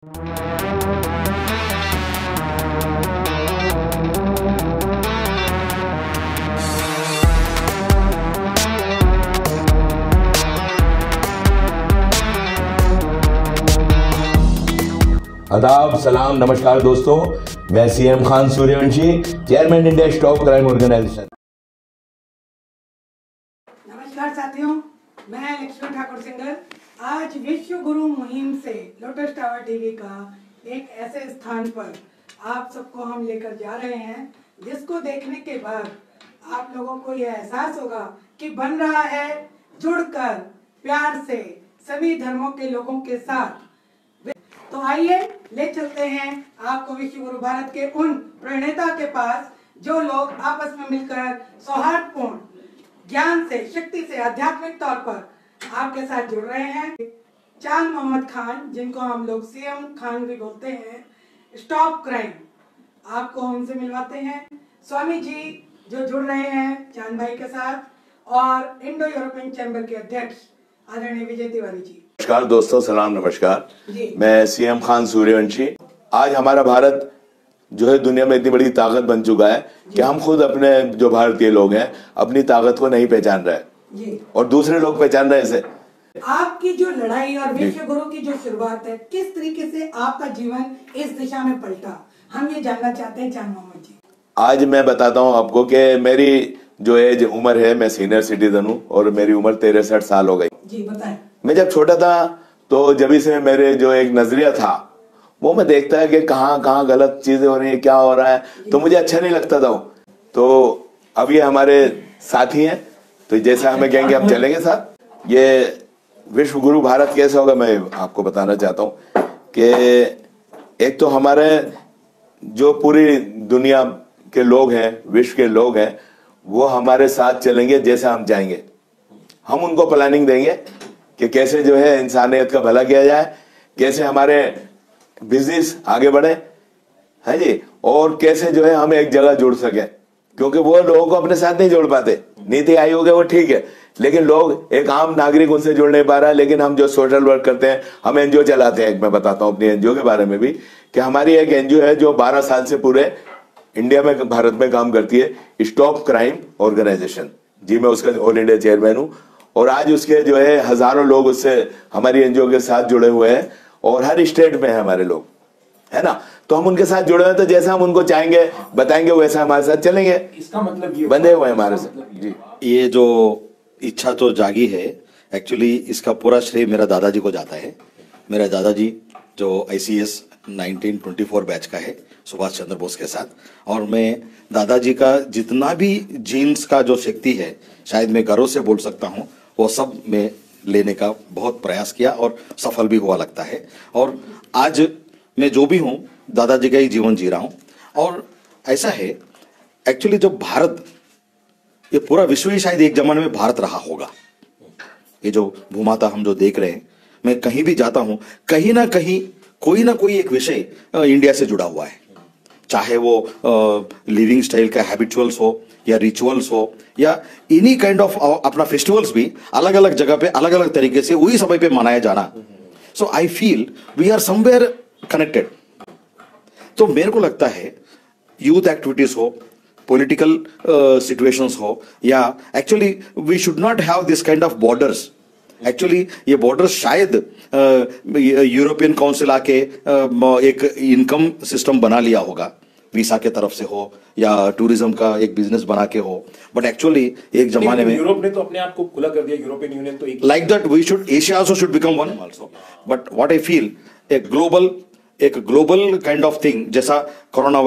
आदाब, सलाम, नमस्कार दोस्तों। मैं C M Khan Suryavanshi, chairman India stop crime organisation. नमस्कार साथियों, मैं लक्ष्मी ठाकुर सिंगर। आज विश्व गुरु मुहिम से लोटस टावर टीवी का एक ऐसे स्थान पर आप सबको हम लेकर जा रहे हैं जिसको देखने के बाद आप लोगों को यह एहसास होगा कि बन रहा है जुड़कर प्यार से सभी धर्मों के लोगों के साथ। तो आइए ले चलते हैं आपको विश्व गुरु भारत के उन प्रणेता के पास जो लोग आपस में मिलकर सौहार्दपूर्ण ज्ञान से, शक्ति से, आध्यात्मिक तौर पर आपके साथ जुड़ रहे हैं। चांद मोहम्मद खान, जिनको हम लोग सीएम खान भी बोलते हैं, स्टॉप क्राइम, आपको हमसे मिलवाते हैं। स्वामी जी जो जुड़ रहे हैं चांद भाई के साथ, और इंडो यूरोपियन चैम्बर के अध्यक्ष आदरणीय विजय तिवारी जी। नमस्कार दोस्तों, सलाम, नमस्कार। मैं सीएम खान सूर्यवंशी। आज हमारा भारत जो है दुनिया में इतनी बड़ी ताकत बन चुका है कि हम खुद अपने जो भारतीय लोग हैं अपनी ताकत को नहीं पहचान रहे और दूसरे लोग पहचान रहे इसे। आपकी जो लड़ाई और विश्व गुरु की जो शुरुआत है, किस तरीके से आपका जीवन इस दिशा में पलटा, हम ये जानना चाहते हैं चांद मोहम्मद जी। आज मैं बताता हूँ आपको कि मेरी जो एज उम्र है, मैं सीनियर सिटीजन हूँ और मेरी उम्र 63 साल हो गई। जी बताएं। मैं जब छोटा था तो जब से मेरे जो एक नजरिया था वो मैं देखता है कि कहाँ कहाँ गलत चीजें हो रही है, क्या हो रहा है, तो मुझे अच्छा नहीं लगता था। तो अब ये हमारे साथी हैं, तो जैसा हमें कहेंगे हम चलेंगे साथ। ये विश्व गुरु भारत कैसे होगा मैं आपको बताना चाहता हूँ कि एक तो हमारे जो पूरी दुनिया के लोग हैं, विश्व के लोग हैं, वो हमारे साथ चलेंगे जैसे हम चाहेंगे। हम उनको प्लानिंग देंगे कि कैसे जो है इंसानियत का भला किया जाए, कैसे हमारे बिजनेस आगे बढ़े, है जी, और कैसे जो है हम एक जगह जुड़ सके, क्योंकि वो लोगों को अपने साथ नहीं जोड़ पाते। नीति आयोग है वो ठीक है, लेकिन लोग, एक आम नागरिक उनसे जुड़ नहीं पा रहा है। लेकिन हम जो सोशल वर्क करते हैं, हम एनजीओ चलाते हैं। मैं बताता हूँ अपनी एनजीओ के बारे में भी कि हमारी एक एनजीओ है जो 12 साल से पूरे इंडिया में, भारत में काम करती है, स्टॉप क्राइम ऑर्गेनाइजेशन। जी, मैं उसका ऑल इंडिया चेयरमैन हूँ और आज उसके जो है हजारों लोग उससे हमारी एनजीओ के साथ जुड़े हुए हैं और हर स्टेट में है हमारे लोग, है ना। तो हम उनके साथ जुड़े हुए हैं, तो जैसा हम उनको चाहेंगे बताएंगे वैसा हमारे साथ चलेंगे। इसका मतलब ये बंधे हुए हमारे साथ। जी, ये जो इच्छा तो जागी है, एक्चुअली इसका पूरा श्रेय मेरा दादाजी को जाता है। मेरा दादाजी जो ICS 1924 बैच का है, सुभाष चंद्र बोस के साथ, और मैं दादाजी का जितना भी जीन्स का जो शक्ति है, शायद मैं गर्व से बोल सकता हूँ, वो सब मैं लेने का बहुत प्रयास किया और सफल भी हुआ लगता है। और आज मैं जो भी हूँ दादाजी का ही जीवन जी रहा हूँ। और ऐसा है एक्चुअली, जब भारत, ये पूरा विश्व ही शायद एक जमाने में भारत रहा होगा। ये जो भूमाता हम जो देख रहे हैं, मैं कहीं भी जाता हूं कहीं ना कहीं कोई ना कोई एक विषय इंडिया से जुड़ा हुआ है, चाहे वो लिविंग स्टाइल का हैबिचुअल्स हो या रिचुअल्स हो या एनी काइंड ऑफ अपना फेस्टिवल्स भी अलग अलग जगह पे अलग अलग तरीके से वही समय पे मनाया जाना। So I feel we are somewhere connected. तो मेरे को लगता है यूथ एक्टिविटीज हो, पॉलिटिकल सिचुएशंस हो, या actually we should not have this kind of borders. Actually ये बॉर्डर्स शायद यूरोपियन काउंसिल आके एक इनकम सिस्टम बना लिया होगा, वीसा के तरफ से हो या टूरिज्म का एक बिजनेस बना के हो, बट एक्चुअली एक जमाने में यूरोप ने तो अपने आप को खुला कर दिया, यूरोपियन यूनियन तो like that we should, Asia also should become one also. But what I feel, एक ग्लोबल काइंड ऑफ थिंग, जैसा कोरोना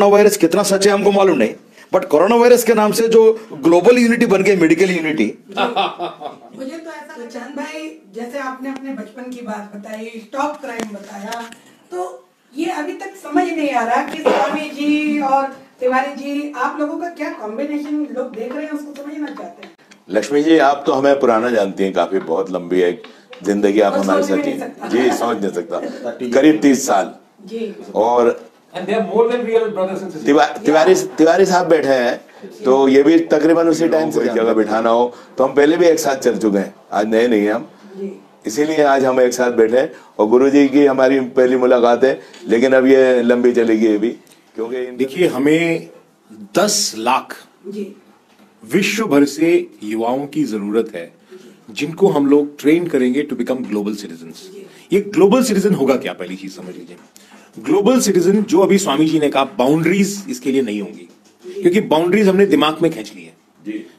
वायरस कितना सच है हमको मालूम नहीं, बट कोरोना वायरस के नाम से जो ग्लोबल यूनिटी बन गई, मेडिकल यूनिटी। मुझे तो ऐसा लगता है चांद भाई, जैसे आपने अपने बचपन की बात बताई, स्टॉप क्राइम बताया, तो ये अभी तक समझ नहीं आ रहा कि स्वामी जी और तिवारी जी, आप लोगों का क्या कॉम्बिनेशन लोग देख रहे हैं, उसको समझना चाहते हैं। लक्ष्मी जी, आप तो हमें पुराना जानती हैं, काफी बहुत लंबी है जिंदगी आप हमारे साथ जी, समझ नहीं सकता, करीब 30 साल जी। और तिवारी साहब बैठे हैं, तो ये भी तकरीबन उसी टाइम से जगह बिठाना हो तो हम पहले भी एक साथ चल चुके हैं, आज नए नहीं हैं हम। इसीलिए आज हम एक साथ बैठे हैं। और गुरुजी की हमारी पहली मुलाकात है, लेकिन अब ये लंबी चलेगी अभी, क्योंकि देखिए, हमें 10 लाख जी विश्व भर से युवाओं की जरूरत है जिनको हम लोग ट्रेन करेंगे टू बिकम ग्लोबल सिटीजन्स। ये ग्लोबल सिटीजन होगा क्या, पहली चीज समझ लीजिए। ग्लोबल सिटीजन, जो अभी स्वामी जी ने कहा, बाउंड्रीज इसके लिए नहीं होंगी, क्योंकि बाउंड्रीज हमने दिमाग में खींच ली है।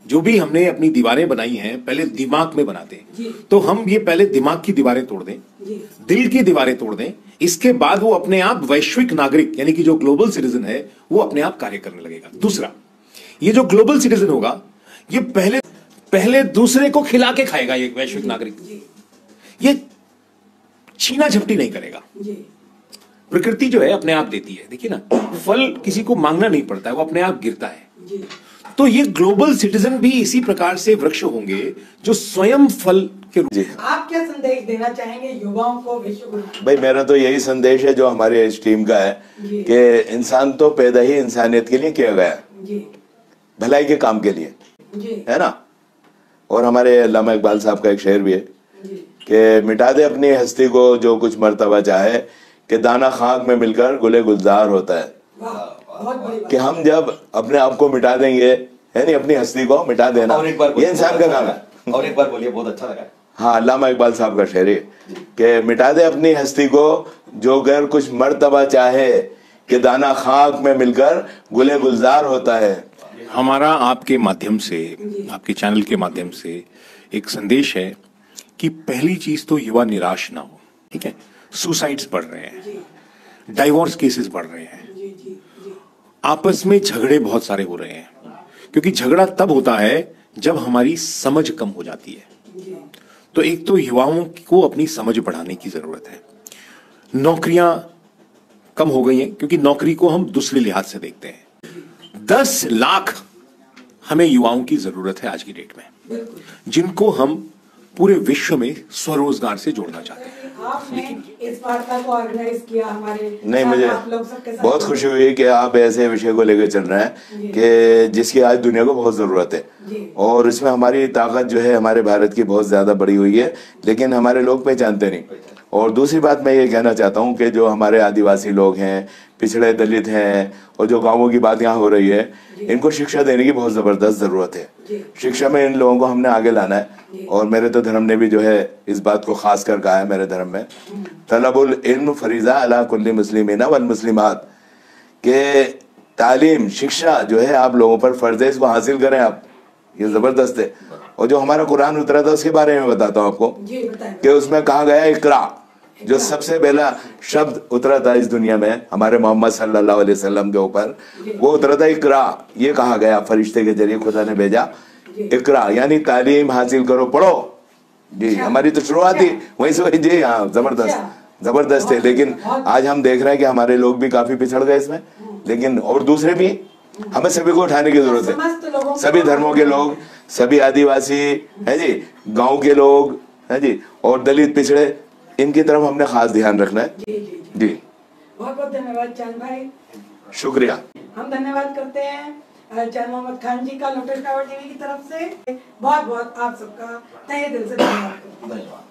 जो भी हमने अपनी दीवारें बनाई हैं पहले दिमाग में बनाते हैं, तो हम ये पहले दिमाग की दीवारें तोड़ दें, दिल की दीवारें तोड़ दें, इसके बाद वो अपने आप वैश्विक नागरिक यानी कि जो ग्लोबल सिटीजन है वो अपने आप कार्य करने लगेगा। दूसरा, ये जो ग्लोबल सिटीजन होगा ये पहले दूसरे को खिला के खाएगा। ये वैश्विक नागरिक ये छीना झपटी नहीं करेगा। प्रकृति जो है अपने आप देती है, देखिए ना, फल किसी को मांगना नहीं पड़ता है, वो अपने आप गिरता है। तो ये ग्लोबल सिटीजन भी इसी प्रकार से वृक्ष होंगे जो स्वयं फल के रूप। आप क्या संदेश देना चाहेंगे युवाओं को विश्व गुरु? भाई मेरा तो यही संदेश है जो हमारे इस टीम का है कि इंसान तो पैदा ही इंसानियत के लिए किया गया है, भलाई के काम के लिए, है ना। और हमारे अल्लामा इकबाल साहब का एक शेर भी है कि मिटा दे अपनी हस्ती को जो कुछ मर्तबा चाहे, कि दाना खाक में मिलकर गुले गुलजार होता है। कि हम जब अपने आप को मिटा देंगे, है नहीं, अपनी हस्ती को मिटा देना, ये इंसान का काम है। और एक बार बोलिए, बहुत अच्छा लगा। हाँ, अल्लामा इकबाल साहब का शेर है कि मिटा दे अपनी हस्ती को जो कर कुछ मर्तबा चाहे, कि दाना खाक में मिलकर गुले गुलजार होता है। हमारा आपके माध्यम से, आपके चैनल के माध्यम से एक संदेश है कि पहली चीज तो युवा निराश ना हो, ठीक है। सुसाइड्स बढ़ रहे हैं, डाइवोर्स केसेस बढ़ रहे हैं, आपस में झगड़े बहुत सारे हो रहे हैं, क्योंकि झगड़ा तब होता है जब हमारी समझ कम हो जाती है। तो एक तो युवाओं को अपनी समझ बढ़ाने की जरूरत है। नौकरियां कम हो गई हैं क्योंकि नौकरी को हम दूसरे लिहाज से देखते हैं। 10 लाख हमें युवाओं की जरूरत है आज की डेट में, जिनको हम पूरे विश्व में स्वरोजगार से जोड़ना चाहते हैं। आपने इस वार्ता को ऑर्गेनाइज किया हमारे नहीं, मुझे आप लोग सबके साथ बहुत खुशी हुई कि आप ऐसे विषय को लेकर चल रहे हैं कि जिसकी आज दुनिया को बहुत जरूरत है। और इसमें हमारी ताकत जो है हमारे भारत की बहुत ज्यादा बड़ी हुई है, लेकिन हमारे लोग पहचानते नहीं। और दूसरी बात मैं ये कहना चाहता हूँ कि जो हमारे आदिवासी लोग हैं, पिछड़े दलित हैं, और जो गांवों की बात यहाँ हो रही है, इनको शिक्षा देने की बहुत जबरदस्त जरूरत है। शिक्षा में इन लोगों को हमने आगे लाना है। और मेरे तो धर्म ने भी जो है इस बात को खास कर कहा है, मेरे धर्म में तलबुल इल्म फरीजा अला कुल्ली मुस्लिमीना वल मुस्लिमात, के तालीम शिक्षा जो है आप लोगों पर फर्ज है, इसको हासिल करें आप, ये जबरदस्त है। और जो हमारा कुरान उतरा था उसके बारे में बताता हूँ आपको कि उसमें कहा गया इकरा, जो सबसे पहला शब्द उतरा था इस दुनिया में हमारे मोहम्मद सल्लल्लाहु अलैहि वसल्लम के ऊपर, वो उतरा था इकरा। ये कहा गया फरिश्ते के जरिए खुदा ने भेजा, इकरा यानी तालीम हासिल करो, पढ़ो जी। हमारी तो शुरुआत ही वहीं से जी। हाँ, जबरदस्त है। लेकिन आज हम देख रहे हैं कि हमारे लोग भी काफी पिछड़ गए इसमें, लेकिन और दूसरे भी, हमें सभी को उठाने की जरूरत है। सभी धर्मों के लोग, सभी आदिवासी है जी, गांव के लोग है जी, और दलित पिछड़े, इनकी तरफ हमने खास ध्यान रखना है जी। बहुत बहुत धन्यवाद चांद भाई, शुक्रिया। हम धन्यवाद करते हैं चांद मोहम्मद खान जी का लोटस टावर टीवी की तरफ से। बहुत बहुत आप सबका तहे दिल से धन्यवाद।